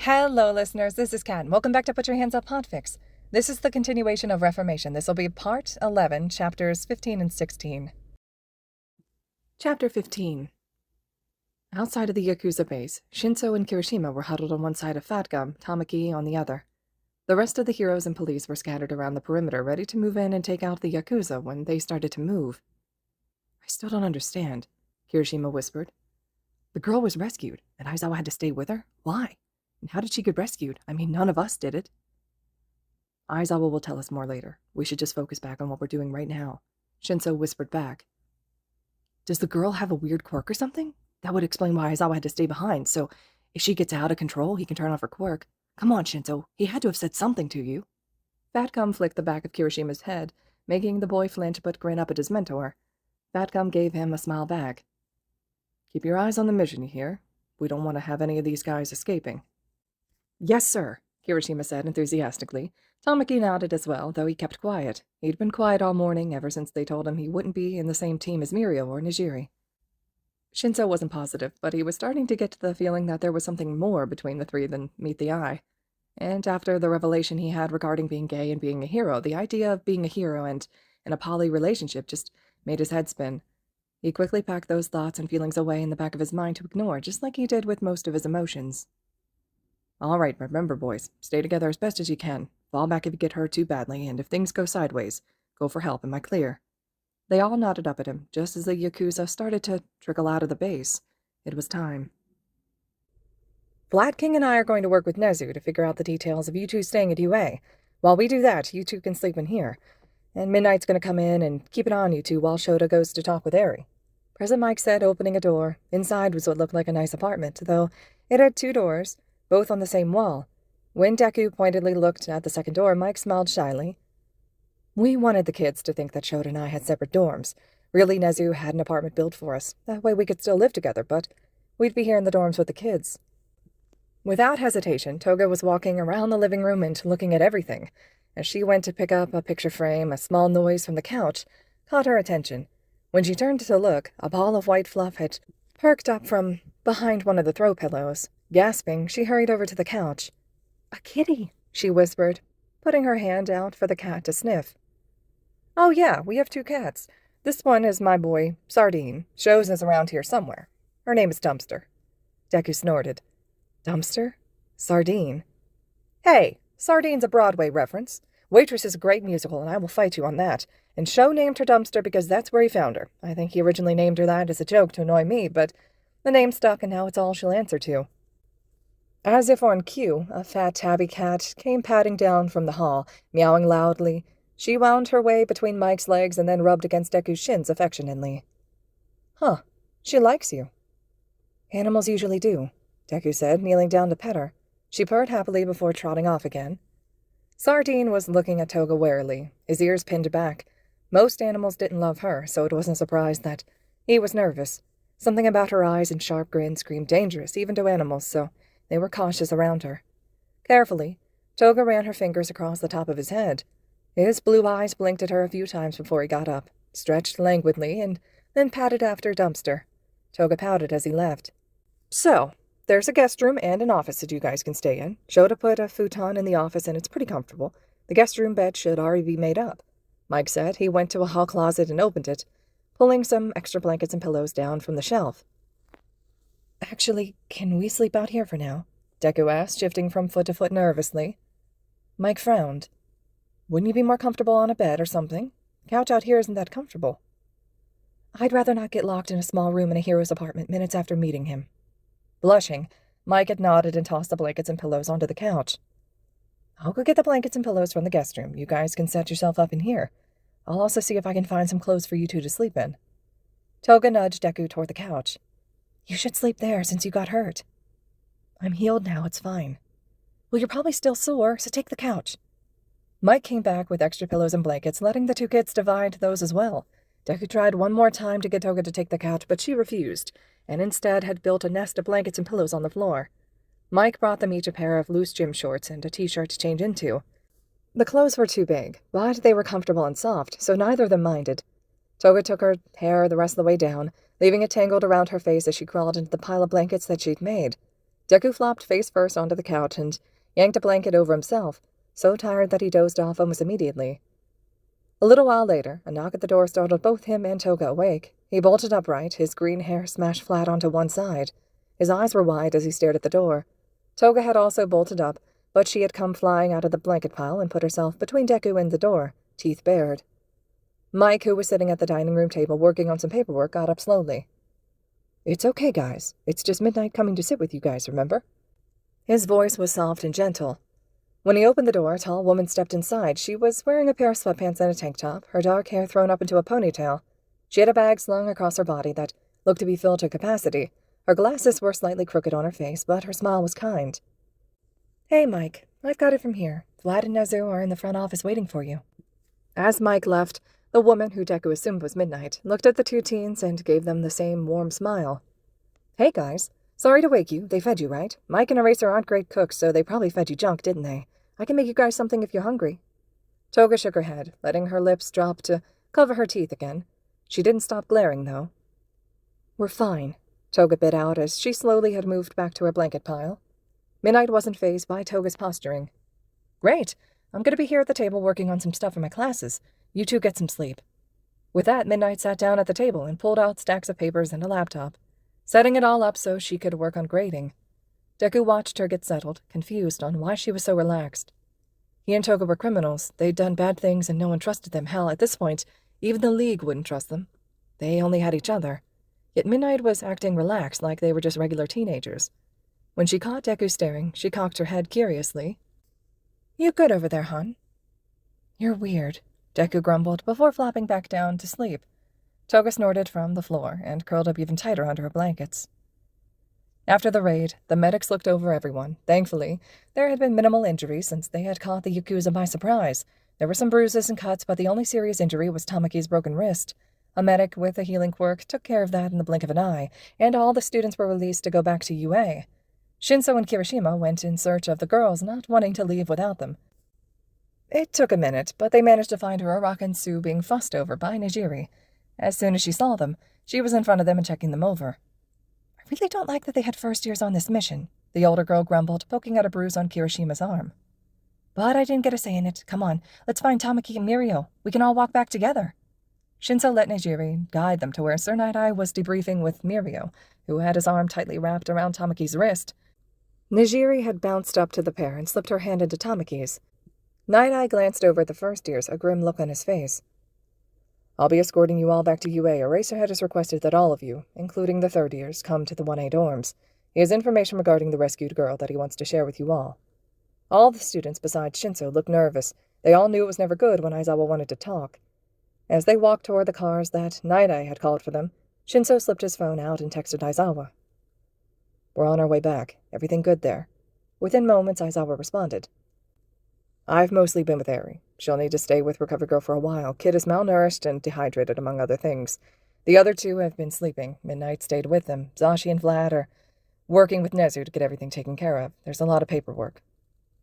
Hello, listeners. This is Kat, and welcome back to Put Your Hands Up Podfics. This is the continuation of Reformation. This will be part 11, chapters 15 and 16. Chapter 15. Outside of the Yakuza base, Shinso and Kirishima were huddled on one side of Fat Gum, Tamaki on the other. The rest of the heroes and police were scattered around the perimeter, ready to move in and take out the Yakuza when they started to move. I still don't understand, Kirishima whispered. The girl was rescued, and Aizawa had to stay with her? Why? And how did she get rescued? I mean, none of us did it. Aizawa will tell us more later. We should just focus back on what we're doing right now, Shinso whispered back. Does the girl have a weird quirk or something? That would explain why Aizawa had to stay behind, so if she gets out of control, he can turn off her quirk. Come on, Shinso, he had to have said something to you. Fat Gum flicked the back of Kirishima's head, making the boy flinch but grin up at his mentor. Fat Gum gave him a smile back. Keep your eyes on the mission, you hear? We don't want to have any of these guys escaping. Yes, sir, Kirishima said enthusiastically. Tamaki nodded as well, though he kept quiet. He'd been quiet all morning, ever since they told him he wouldn't be in the same team as Mirio or Nijiri. Shinso wasn't positive, but he was starting to get the feeling that there was something more between the three than meet the eye. And after the revelation he had regarding being gay and being a hero, the idea of being a hero and in a poly relationship just made his head spin. He quickly packed those thoughts and feelings away in the back of his mind to ignore, just like he did with most of his emotions. All right, remember, boys, stay together as best as you can. Fall back if you get hurt too badly, and if things go sideways, go for help. Am I clear? They all nodded up at him, just as the Yakuza started to trickle out of the base. It was time. Vlad King and I are going to work with Nezu to figure out the details of you two staying at UA. While we do that, you two can sleep in here. And Midnight's going to come in and keep an eye on you two while Shota goes to talk with Eri. President Mike said, opening a door. Inside was what looked like a nice apartment, though it had two doors, both on the same wall. When Deku pointedly looked at the second door, Mike smiled shyly. We wanted the kids to think that Shota and I had separate dorms. Really, Nezu had an apartment built for us. That way we could still live together, but we'd be here in the dorms with the kids. Without hesitation, Toga was walking around the living room and looking at everything. As she went to pick up a picture frame, a small noise from the couch caught her attention. When she turned to look, a ball of white fluff had perked up from behind one of the throw pillows. Gasping, she hurried over to the couch. A kitty, she whispered, putting her hand out for the cat to sniff. Oh yeah, we have two cats. This one is my boy, Sardine. Shows is around here somewhere. Her name is Dumpster. Deku snorted. Dumpster? Sardine? Hey, Sardine's a Broadway reference. Waitress is a great musical, and I will fight you on that. And Sho named her Dumpster because that's where he found her. I think he originally named her that as a joke to annoy me, but the name stuck and now it's all she'll answer to. As if on cue, a fat tabby cat came padding down from the hall, meowing loudly. She wound her way between Mike's legs and then rubbed against Deku's shins affectionately. Huh, she likes you. Animals usually do, Deku said, kneeling down to pet her. She purred happily before trotting off again. Sardine was looking at Toga warily, his ears pinned back. Most animals didn't love her, so it wasn't a surprise that he was nervous. Something about her eyes and sharp grin screamed dangerous, even to animals, so they were cautious around her. Carefully, Toga ran her fingers across the top of his head. His blue eyes blinked at her a few times before he got up, stretched languidly, and then patted after Dumpster. Toga pouted as he left. So, there's a guest room and an office that you guys can stay in. Shota put a futon in the office, and it's pretty comfortable. The guest room bed should already be made up. Mike said. He went to a hall closet and opened it, pulling some extra blankets and pillows down from the shelf. Actually, can we sleep out here for now? Deku asked, shifting from foot to foot nervously. Mike frowned. Wouldn't you be more comfortable on a bed or something? Couch out here isn't that comfortable. I'd rather not get locked in a small room in a hero's apartment minutes after meeting him. Blushing, Mike had nodded and tossed the blankets and pillows onto the couch. I'll go get the blankets and pillows from the guest room. You guys can set yourself up in here. I'll also see if I can find some clothes for you two to sleep in. Toga nudged Deku toward the couch. You should sleep there since you got hurt. I'm healed now, it's fine. Well, you're probably still sore, so take the couch. Mike came back with extra pillows and blankets, letting the two kids divide those as well. Deku tried one more time to get Toga to take the couch, but she refused, and instead had built a nest of blankets and pillows on the floor. Mike brought them each a pair of loose gym shorts and a t-shirt to change into. The clothes were too big, but they were comfortable and soft, so neither of them minded. Toga took her hair the rest of the way down, leaving it tangled around her face as she crawled into the pile of blankets that she'd made. Deku flopped face first onto the couch and yanked a blanket over himself, so tired that he dozed off almost immediately. A little while later, a knock at the door startled both him and Toga awake. He bolted upright, his green hair smashed flat onto one side. His eyes were wide as he stared at the door. Toga had also bolted up, but she had come flying out of the blanket pile and put herself between Deku and the door, teeth bared. Mike, who was sitting at the dining room table working on some paperwork, got up slowly. "It's okay, guys. It's just Midnight coming to sit with you guys, remember?" His voice was soft and gentle. When he opened the door, a tall woman stepped inside. She was wearing a pair of sweatpants and a tank top, her dark hair thrown up into a ponytail. She had a bag slung across her body that looked to be filled to capacity. Her glasses were slightly crooked on her face, but her smile was kind. "Hey, Mike. I've got it from here. Vlad and Nezu are in the front office waiting for you." As Mike left, the woman, who Deku assumed was Midnight, looked at the two teens and gave them the same warm smile. "Hey, guys. Sorry to wake you. They fed you, right? Mike and Eraser aren't great cooks, so they probably fed you junk, didn't they? I can make you guys something if you're hungry." Toga shook her head, letting her lips drop to cover her teeth again. She didn't stop glaring, though. "We're fine," Toga bit out as she slowly had moved back to her blanket pile. Midnight wasn't fazed by Toga's posturing. "Great. I'm going to be here at the table working on some stuff for my classes. You two get some sleep." With that, Midnight sat down at the table and pulled out stacks of papers and a laptop, setting it all up so she could work on grading. Deku watched her get settled, confused on why she was so relaxed. He and Toga were criminals. They'd done bad things and no one trusted them. Hell, at this point, even the League wouldn't trust them. They only had each other. Yet Midnight was acting relaxed, like they were just regular teenagers. When she caught Deku staring, she cocked her head curiously. "You good over there, hon?" "You're weird," Deku grumbled before flopping back down to sleep. Toga snorted from the floor and curled up even tighter under her blankets. After the raid, the medics looked over everyone. Thankfully, there had been minimal injuries since they had caught the Yakuza by surprise. There were some bruises and cuts, but the only serious injury was Tamaki's broken wrist. A medic with a healing quirk took care of that in the blink of an eye, and all the students were released to go back to UA. Shinso and Kirishima went in search of the girls, not wanting to leave without them. It took a minute, but they managed to find Uraraka and Sue being fussed over by Nejiri. As soon as she saw them, she was in front of them and checking them over. "I really don't like that they had first years on this mission," the older girl grumbled, poking at a bruise on Kirishima's arm. "But I didn't get a say in it. Come on, let's find Tamaki and Mirio. We can all walk back together." Shinso let Nejiri guide them to where Sir Night-Eye was debriefing with Mirio, who had his arm tightly wrapped around Tamaki's wrist. Nejiri had bounced up to the pair and slipped her hand into Tamaki's. Night-Eye glanced over at the first years, a grim look on his face. "I'll be escorting you all back to UA. Eraserhead has requested that all of you, including the third years, come to the 1A dorms. He has information regarding the rescued girl that he wants to share with you all." All the students besides Shinso looked nervous. They all knew it was never good when Aizawa wanted to talk. As they walked toward the cars that Night-Eye had called for them, Shinso slipped his phone out and texted Aizawa. "We're on our way back. Everything good there?" Within moments, Aizawa responded. "I've mostly been with Eri. She'll need to stay with Recovery Girl for a while. Kid is malnourished and dehydrated, among other things. The other two have been sleeping. Midnight stayed with them. Zashi and Vlad are working with Nezu to get everything taken care of. There's a lot of paperwork."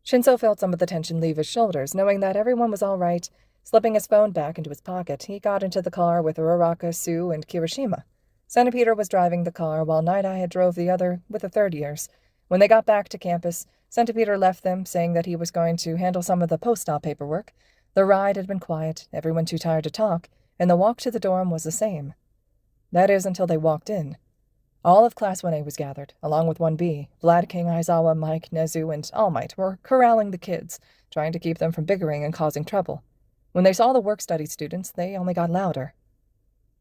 Shinso felt some of the tension leave his shoulders, knowing that everyone was all right. Slipping his phone back into his pocket, he got into the car with Uraraka, Sue, and Kirishima. Centipeder was driving the car, while Night-Eye had drove the other with the third years. When they got back to campus, Centipeder left them, saying that he was going to handle some of the post-op paperwork. The ride had been quiet, everyone too tired to talk, and the walk to the dorm was the same. That is, until they walked in. All of Class 1A was gathered, along with 1B. Vlad, King, Aizawa, Mike, Nezu, and All Might were corralling the kids, trying to keep them from bickering and causing trouble. When they saw the work-study students, they only got louder.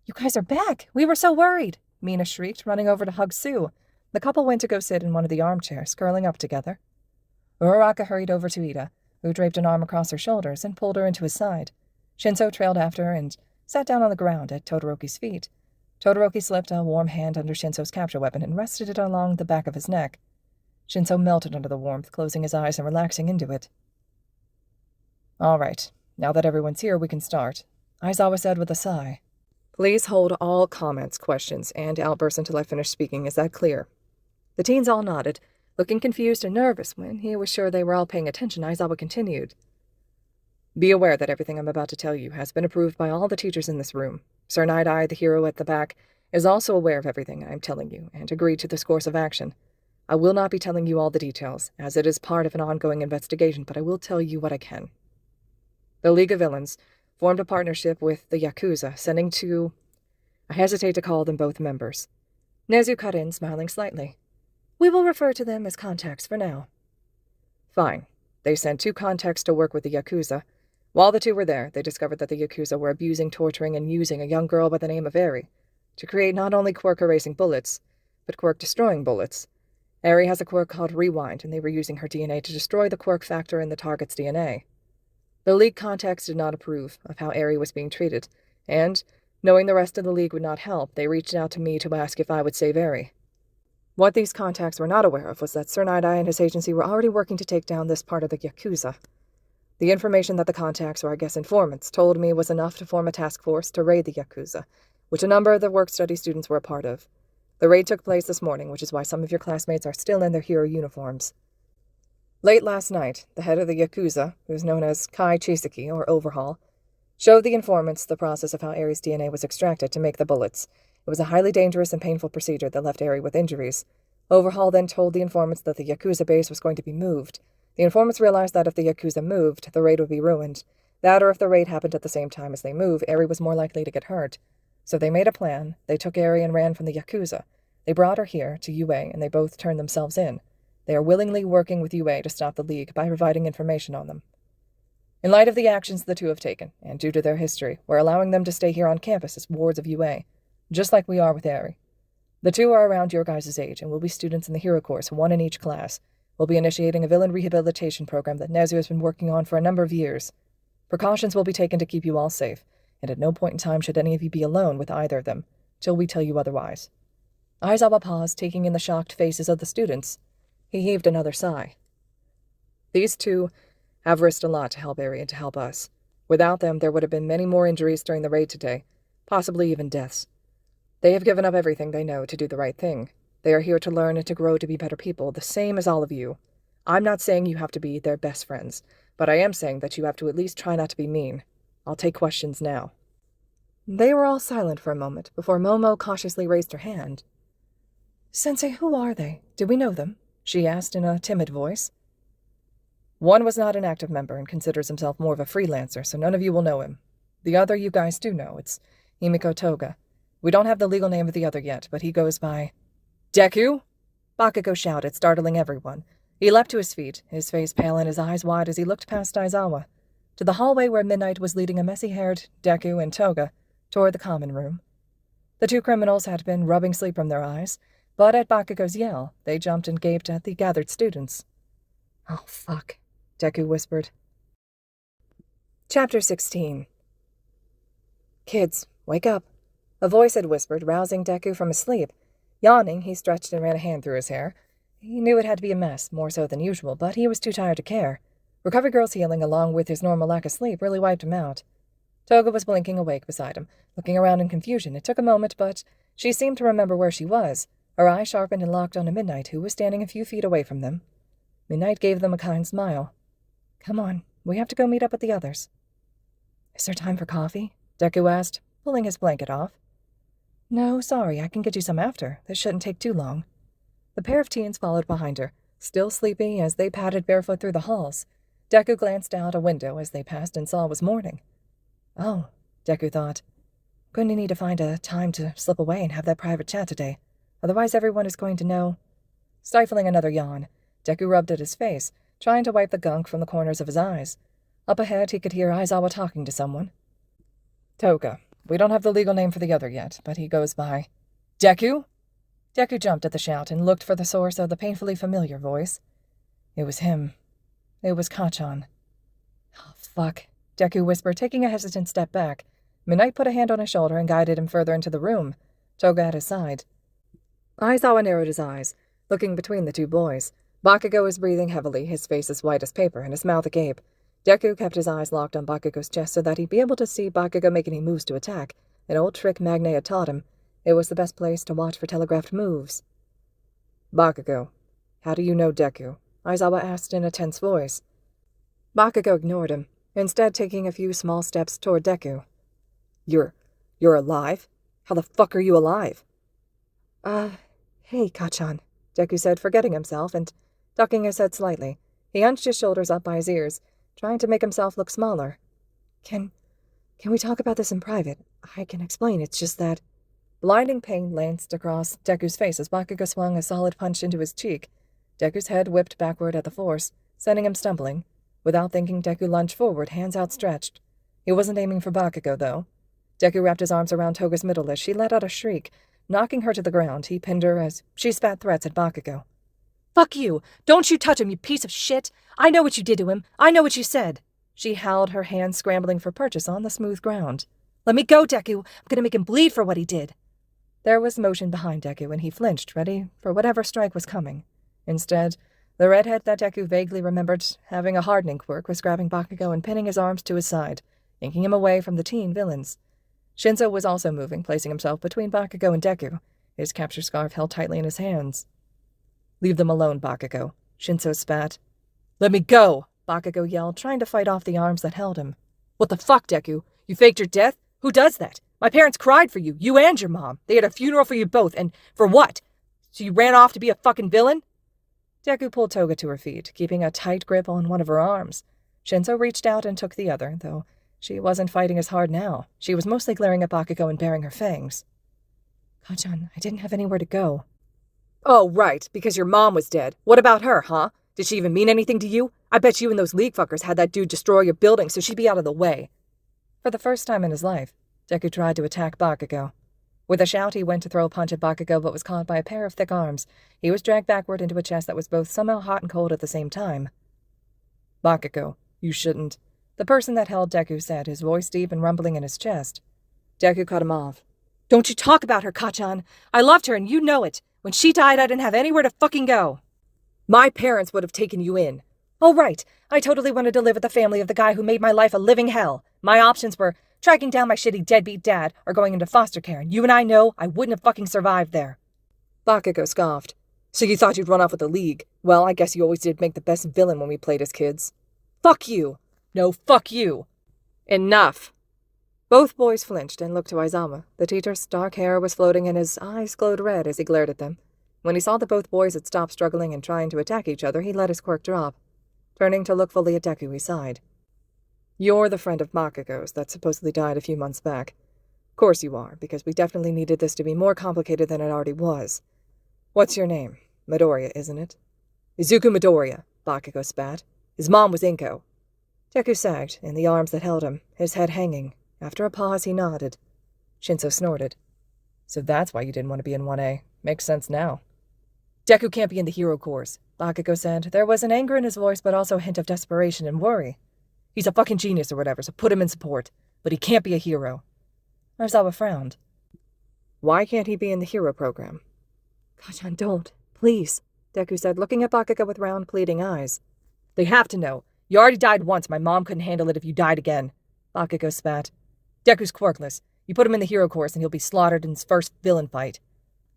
"You guys are back! We were so worried!" Mina shrieked, running over to hug Sue. The couple went to go sit in one of the armchairs, curling up together. Uraraka hurried over to Ida, who draped an arm across her shoulders and pulled her into his side. Shinso trailed after and sat down on the ground at Todoroki's feet. Todoroki slipped a warm hand under Shinso's capture weapon and rested it along the back of his neck. Shinso melted under the warmth, closing his eyes and relaxing into it. "All right, now that everyone's here, we can start," Aizawa said with a sigh. "Please hold all comments, questions, and outbursts until I finish speaking. Is that clear?" The teens all nodded, looking confused and nervous. When he was sure they were all paying attention, Aizawa continued. "Be aware that everything I'm about to tell you has been approved by all the teachers in this room. Sir Night-Eye, the hero at the back, is also aware of everything I'm telling you and agreed to this course of action. I will not be telling you all the details, as it is part of an ongoing investigation, but I will tell you what I can. The League of Villains formed a partnership with the Yakuza, sending two... I hesitate to call them both members. Nezu cut in, smiling slightly. We will refer to them as contacts for now. Fine. They sent 2 contacts to work with the Yakuza. While the 2 were there, they discovered that the Yakuza were abusing, torturing, and using a young girl by the name of Eri to create not only quirk-erasing bullets, but quirk-destroying bullets. Eri has a quirk called Rewind, and they were using her DNA to destroy the quirk factor in the target's DNA. The League contacts did not approve of how Eri was being treated, and, knowing the rest of the League would not help, they reached out to me to ask if I would save Eri. What these contacts were not aware of was that Sir Nidai and his agency were already working to take down this part of the Yakuza. The information that the contacts, or I guess informants, told me was enough to form a task force to raid the Yakuza, which a number of the work-study students were a part of. The raid took place this morning, which is why some of your classmates are still in their hero uniforms. Late last night, the head of the Yakuza, who is known as Kai Chisaki, or Overhaul, showed the informants the process of how Eri's DNA was extracted to make the bullets. It was a highly dangerous and painful procedure that left Eri with injuries. Overhaul then told the informants that the Yakuza base was going to be moved. The informants realized that if the Yakuza moved, the raid would be ruined. That, or if the raid happened at the same time as they move, Eri was more likely to get hurt. So they made a plan. They took Eri and ran from the Yakuza. They brought her here, to UA, and they both turned themselves in. They are willingly working with UA to stop the League by providing information on them. In light of the actions the 2 have taken, and due to their history, we're allowing them to stay here on campus as wards of UA, just like we are with Eri. The 2 are around your guys' age, and will be students in the hero course, 1 in each class. We'll be initiating a villain rehabilitation program that Nezu has been working on for a number of years. Precautions will be taken to keep you all safe, and at no point in time should any of you be alone with either of them, till we tell you otherwise. Aizawa paused, taking in the shocked faces of the students. He heaved another sigh. These 2 have risked a lot to help Eri and to help us. Without them, there would have been many more injuries during the raid today, possibly even deaths. They have given up everything they know to do the right thing. They are here to learn and to grow to be better people, the same as all of you. I'm not saying you have to be their best friends, but I am saying that you have to at least try not to be mean. I'll take questions now. They were all silent for a moment before Momo cautiously raised her hand. Sensei, who are they? Do we know them? She asked in a timid voice. One was not an active member and considers himself more of a freelancer, so none of you will know him. The other you guys do know. It's Himiko Toga. We don't have the legal name of the other yet, but he goes by... Deku! Bakugou shouted, startling everyone. He leapt to his feet, his face pale and his eyes wide as he looked past Aizawa, to the hallway where Midnight was leading a messy-haired Deku and Toga toward the common room. The 2 criminals had been rubbing sleep from their eyes, but at Bakugou's yell, they jumped and gaped at the gathered students. Oh, fuck, Deku whispered. Chapter 16. Kids, wake up, a voice had whispered, rousing Deku from his sleep. Yawning, he stretched and ran a hand through his hair. He knew it had to be a mess, more so than usual, but he was too tired to care. Recovery Girl's healing, along with his normal lack of sleep, really wiped him out. Toga was blinking awake beside him, looking around in confusion. It took a moment, but she seemed to remember where she was. Her eye sharpened and locked onto Midnight, who was standing a few feet away from them. Midnight gave them a kind smile. Come on, we have to go meet up with the others. Is there time for coffee? Deku asked, pulling his blanket off. No, sorry, I can get you some after. This shouldn't take too long. The pair of teens followed behind her, still sleepy as they padded barefoot through the halls. Deku glanced out a window as they passed and saw it was morning. Oh, Deku thought. Going to need to find a time to slip away and have that private chat today. Otherwise everyone is going to know. Stifling another yawn, Deku rubbed at his face, trying to wipe the gunk from the corners of his eyes. Up ahead, he could hear Aizawa talking to someone. Toga. We don't have the legal name for the other yet, but he goes by... Deku? Deku jumped at the shout and looked for the source of the painfully familiar voice. It was him. It was Kachan. Oh, fuck, Deku whispered, taking a hesitant step back. Midnight put a hand on his shoulder and guided him further into the room, Toga at his side. Aizawa narrowed his eyes, looking between the 2 boys. Bakugou was breathing heavily, his face as white as paper and his mouth agape. Deku kept his eyes locked on Bakugou's chest so that he'd be able to see Bakugou make any moves to attack. An old trick Magne had taught him. It was the best place to watch for telegraphed moves. Bakugou, how do you know Deku? Aizawa asked in a tense voice. Bakugou ignored him, instead taking a few small steps toward Deku. You're alive? How the fuck are you alive? Hey, Kachan, Deku said, forgetting himself and ducking his head slightly. He hunched his shoulders up by his ears, trying to make himself look smaller. Can we talk about this in private? I can explain, it's just that... Blinding pain lanced across Deku's face as Bakugou swung a solid punch into his cheek. Deku's head whipped backward at the force, sending him stumbling. Without thinking, Deku lunged forward, hands outstretched. He wasn't aiming for Bakugou, though. Deku wrapped his arms around Toga's middle as she let out a shriek. Knocking her to the ground, he pinned her as she spat threats at Bakugou. "Fuck you! Don't you touch him, you piece of shit! I know what you did to him! I know what you said!" She howled, her hands scrambling for purchase on the smooth ground. "Let me go, Deku! I'm gonna make him bleed for what he did!" There was motion behind Deku, and he flinched, ready for whatever strike was coming. Instead, the redhead that Deku vaguely remembered having a hardening quirk was grabbing Bakugou and pinning his arms to his side, yanking him away from the teen villains. Shinzo was also moving, placing himself between Bakugou and Deku, his capture scarf held tightly in his hands. "Leave them alone, Bakugou," Shinzo spat. "Let me go!" Bakugou yelled, trying to fight off the arms that held him. "What the fuck, Deku? You faked your death? Who does that? My parents cried for you, you and your mom. They had a funeral for you both, and for what? So you ran off to be a fucking villain?" Deku pulled Toga to her feet, keeping a tight grip on one of her arms. Shinzo reached out and took the other, though she wasn't fighting as hard now. She was mostly glaring at Bakugou and baring her fangs. "Kachan, I didn't have anywhere to go." "Oh, right, because your mom was dead. What about her, huh? Did she even mean anything to you? I bet you and those League fuckers had that dude destroy your building so she'd be out of the way." For the first time in his life, Deku tried to attack Bakugou. With a shout, he went to throw a punch at Bakugou, but was caught by a pair of thick arms. He was dragged backward into a chest that was both somehow hot and cold at the same time. "Bakugou, you shouldn't," the person that held Deku said, his voice deep and rumbling in his chest. Deku cut him off. "Don't you talk about her, Kachan. I loved her, and you know it. When she died, I didn't have anywhere to fucking go. My parents would have taken you in." "Oh, right. I totally wanted to live with the family of the guy who made my life a living hell. My options were tracking down my shitty deadbeat dad or going into foster care, and you and I know I wouldn't have fucking survived there." Bakugou scoffed. "So you thought you'd run off with the League? Well, I guess you always did make the best villain when we played as kids." "Fuck you!" "No, fuck you!" "Enough!" Both boys flinched and looked to Aizawa. The teacher's dark hair was floating and his eyes glowed red as he glared at them. When he saw that both boys had stopped struggling and trying to attack each other, he let his quirk drop. Turning to look fully at Deku, he sighed. "You're the friend of Bakugou's that supposedly died a few months back. Of course you are, because we definitely needed this to be more complicated than it already was. What's your name? Midoriya, isn't it?" "Izuku Midoriya," Bakugou spat. "His mom was Inko." Deku sagged in the arms that held him, his head hanging. After a pause, he nodded. Shinzo snorted. "So that's why you didn't want to be in 1A. Makes sense now." "Deku can't be in the hero course," Bakugou said. There was an anger in his voice, but also a hint of desperation and worry. "He's a fucking genius or whatever, so put him in support. But he can't be a hero." Aizawa frowned. "Why can't he be in the hero program?" "Kachan, don't. Please," Deku said, looking at Bakugou with round, pleading eyes. "They have to know. You already died once. My mom couldn't handle it if you died again." Bakugou spat. "Deku's quirkless. You put him in the hero course and he'll be slaughtered in his first villain fight."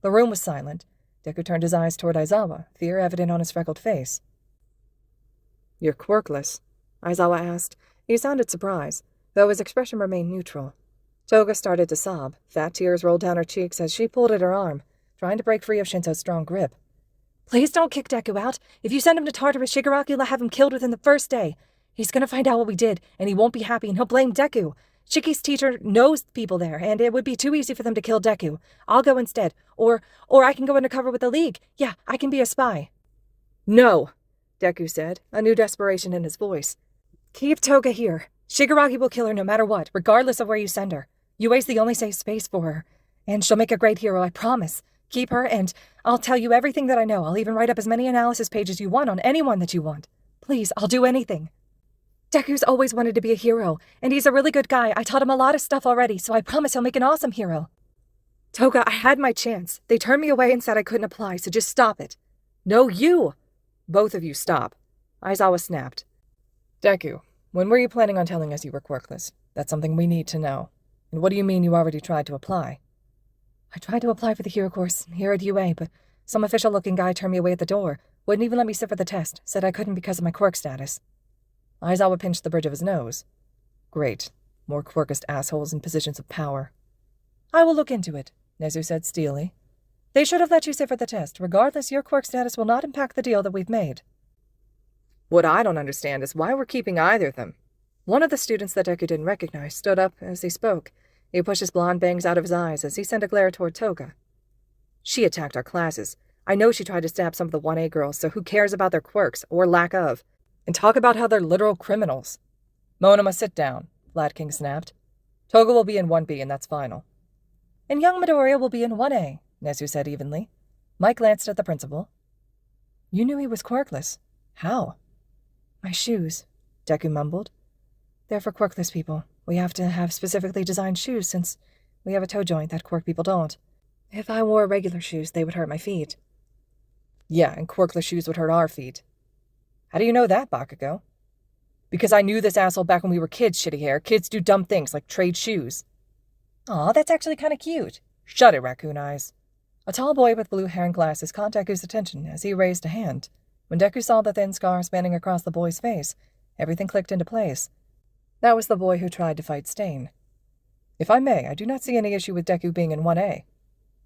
The room was silent. Deku turned his eyes toward Aizawa, fear evident on his freckled face. "You're quirkless?" Aizawa asked. He sounded surprised, though his expression remained neutral. Toga started to sob. Fat tears rolled down her cheeks as she pulled at her arm, trying to break free of Shinzo's strong grip. "Please don't kick Deku out. If you send him to Tartarus, Shigaraki will have him killed within the first day. He's going to find out what we did, and he won't be happy, and he'll blame Deku. Shiki's teacher knows people there, and it would be too easy for them to kill Deku. I'll go instead. Or I can go undercover with the League. Yeah, I can be a spy." "No," Deku said, a new desperation in his voice. "Keep Toga here. Shigaraki will kill her no matter what, regardless of where you send her. UA's the only safe space for her. And she'll make a great hero, I promise. Keep her, and I'll tell you everything that I know. I'll even write up as many analysis pages you want on anyone that you want. Please, I'll do anything. Deku's always wanted to be a hero, and he's a really good guy. I taught him a lot of stuff already, so I promise he'll make an awesome hero. Toga, I had my chance. They turned me away and said I couldn't apply, so just stop it." "No, you!" "Both of you stop." Aizawa snapped. "Deku, when were you planning on telling us you were quirkless? That's something we need to know. And what do you mean you already tried to apply?" "I tried to apply for the hero course here at UA, but some official-looking guy turned me away at the door. Wouldn't even let me sit for the test. Said I couldn't because of my quirk status." Aizawa pinched the bridge of his nose. "Great. More quirkist assholes in positions of power." "I will look into it," Nezu said steelily. They should have let you sit for the test. Regardless, your quirk status will not impact the deal that we've made. What I don't understand is why we're keeping either of them. One of the students that Deku didn't recognize stood up as he spoke. He pushed his blonde bangs out of his eyes as he sent a glare toward Toga. She attacked our classes. I know she tried to stab some of the 1A girls, so who cares about their quirks, or lack of? And talk about how they're literal criminals. Monoma, sit down, Lad King snapped. Toga will be in 1B, and that's final. And young Midoriya will be in 1A, Nezu said evenly. Mike glanced at the principal. You knew he was quirkless. How? My shoes, Deku mumbled. They're for quirkless people. We have to have specifically designed shoes since we have a toe joint that quirk people don't. If I wore regular shoes, they would hurt my feet. Yeah, and quirkless shoes would hurt our feet. How do you know that, Bakugou? Because I knew this asshole back when we were kids, shitty hair. Kids do dumb things like trade shoes. Aw, that's actually kind of cute. Shut it, Raccoon Eyes. A tall boy with blue hair and glasses caught Deku's attention as he raised a hand. When Deku saw the thin scar spanning across the boy's face, everything clicked into place. That was the boy who tried to fight Stain. If I may, I do not see any issue with Deku being in 1A.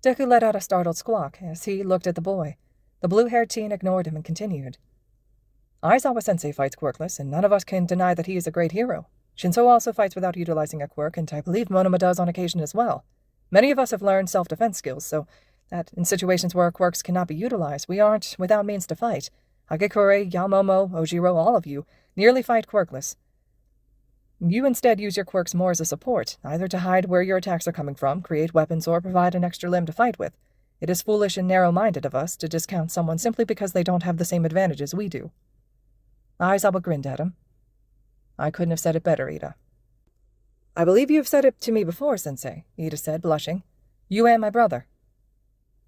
Deku let out a startled squawk as he looked at the boy. The blue-haired teen ignored him and continued. Aizawa-sensei fights quirkless, and none of us can deny that he is a great hero. Shinso also fights without utilizing a quirk, and I believe Monoma does on occasion as well. Many of us have learned self-defense skills, so that in situations where our quirks cannot be utilized, we aren't without means to fight. Hagekure, Yamomo, Ojiro, all of you, nearly fight quirkless. You instead use your quirks more as a support, either to hide where your attacks are coming from, create weapons, or provide an extra limb to fight with. It is foolish and narrow-minded of us to discount someone simply because they don't have the same advantages we do. Aizawa grinned at him. I couldn't have said it better, Ida. I believe you have said it to me before, Sensei, Ida said, blushing. You and my brother.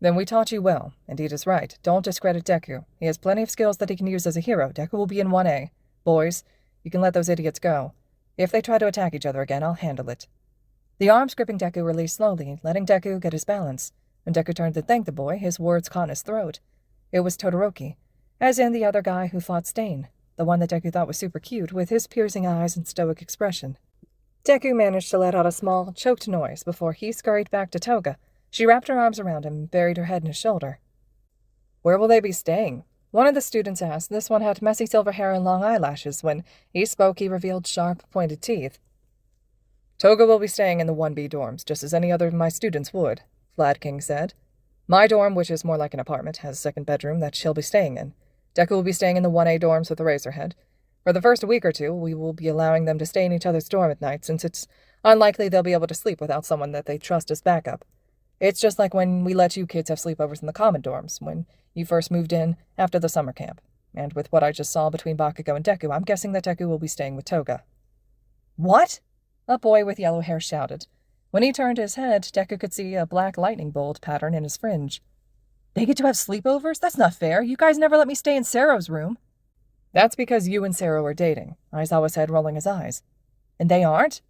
Then we taught you well, and Ida's right. Don't discredit Deku. He has plenty of skills that he can use as a hero. Deku will be in 1A. Boys, you can let those idiots go. If they try to attack each other again, I'll handle it. The arms gripping Deku released slowly, letting Deku get his balance. When Deku turned to thank the boy, his words caught in his throat. It was Todoroki, as in the other guy who fought Stain, the one that Deku thought was super cute, with his piercing eyes and stoic expression. Deku managed to let out a small, choked noise before he scurried back to Toga. She wrapped her arms around him and buried her head in his shoulder. Where will they be staying? One of the students asked. This one had messy silver hair and long eyelashes. When he spoke, he revealed sharp, pointed teeth. Toga will be staying in the 1B dorms, just as any other of my students would, Vlad King said. My dorm, which is more like an apartment, has a second bedroom that she'll be staying in. Deku will be staying in the 1A dorms with Eraserhead. For the first week or two, we will be allowing them to stay in each other's dorm at night, since it's unlikely they'll be able to sleep without someone that they trust as backup. It's just like when we let you kids have sleepovers in the common dorms, when you first moved in after the summer camp. And with what I just saw between Bakugou and Deku, I'm guessing that Deku will be staying with Toga. What? A boy with yellow hair shouted. When he turned his head, Deku could see a black lightning bolt pattern in his fringe. They get to have sleepovers? That's not fair. You guys never let me stay in Sero's room. That's because you and Sero are dating, Aizawa said, rolling his eyes. And they aren't?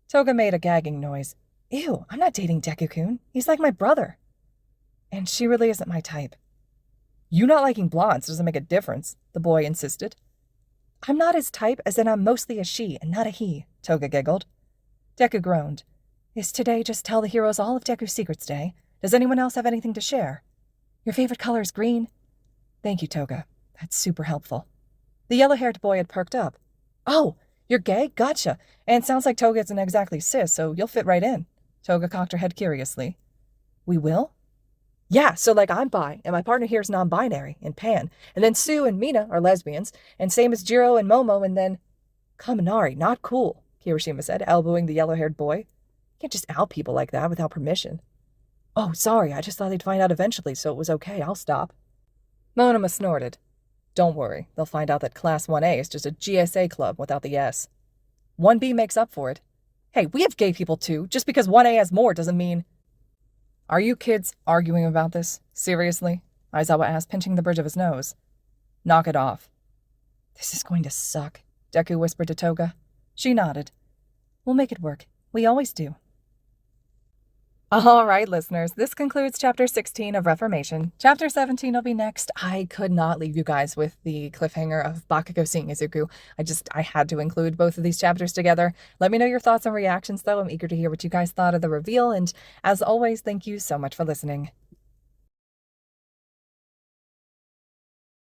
Toga made a gagging noise. Ew, I'm not dating Deku-kun. He's like my brother. And she really isn't my type. You not liking blondes doesn't make a difference, the boy insisted. I'm not his type, as in I'm mostly a she and not a he, Toga giggled. Deku groaned. Is today just tell the heroes all of Deku's secrets day? Does anyone else have anything to share? Your favorite color is green? Thank you, Toga. That's super helpful. The yellow-haired boy had perked up. Oh, you're gay? Gotcha. And sounds like Toga isn't exactly cis, so you'll fit right in. Toga cocked her head curiously. We will? Yeah, so like I'm bi, and my partner here is non-binary, and pan, and then Sue and Mina are lesbians, and same as Jiro and Momo, and then... Kaminari, not cool, Kirishima said, elbowing the yellow-haired boy. You can't just out people like that without permission. Oh, sorry, I just thought they'd find out eventually, so it was okay, I'll stop. Monoma snorted. Don't worry, they'll find out that Class 1A is just a GSA club without the S. 1B makes up for it. Hey, we have gay people too. Just because 1A has more doesn't mean... Are you kids arguing about this? Seriously? Aizawa asked, pinching the bridge of his nose. Knock it off. This is going to suck, Deku whispered to Toga. She nodded. We'll make it work. We always do. All right, listeners, this concludes Chapter 16 of Reformation. Chapter 17 will be next. I could not leave you guys with the cliffhanger of Bakugou seeing Izuku. I had to include both of these chapters together. Let me know your thoughts and reactions, though. I'm eager to hear what you guys thought of the reveal, and as always, thank you so much for listening.